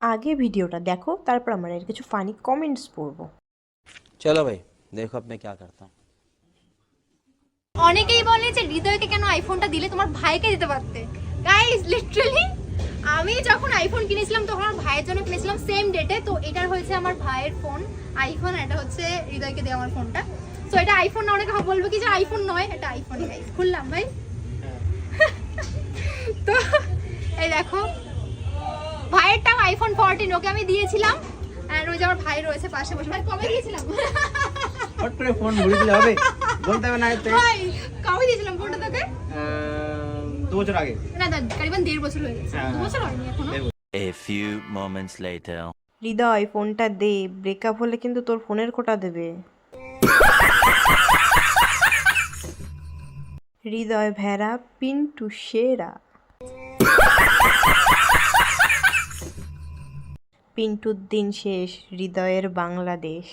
আগে ভিডিওটা দেখো, তারপর আমরা এর কিছু ফানি কমেন্টস পড়বো। चलो भाई देखो अब मैं क्या करता हूँ। অনেকেই বলে যে হৃদয়কে কেন আইফোনটা দিলে, তোমার ভাইকে দিতে পারতে। গাইস লিটারালি আমি যখন আইফোন কিনেছিলাম তখন আমার ভাইয়ের জন্য কিনেছিলাম সেম ডেটে। তো এটার হয়েছে আমার ভাইয়ের ফোন আইফোন, এটা হচ্ছে হৃদয়কে দেওয়া আমার ফোনটা। তো এটা আইফোন না, অনেকে বলবে কি যে আইফোন নয়, এটা আইফোনই। গাইস খুললাম ভাই। তো এই দেখো ভাইয়েরটাও আইফোন 14, ওকে আমি দিয়েছিলাম। আর ওই যে আমার ভাই রয়েছে পাশে বসে। ভাই কবে দিয়েছিলাম? হট করে ফোন ঘুরে দিলে হবে, বলতে হবে না। ভাই কবে দিয়েছিলাম ফোনটা তোকে? 2 বছর আগে। না দাদা কারিবান 1.5 বছর হয়ে গেছে। 2 বছর হয়নি এখনো। A few moments later. হৃদয় ফোনটা দে, ব্রেকআপ হলে কিন্তু তোর ফোনের খোটা দেবে। হৃদয় ভেড়া, পিন্টু সেরা। পিন্টুর দিন শেষ, হৃদয়ের বাংলাদেশ।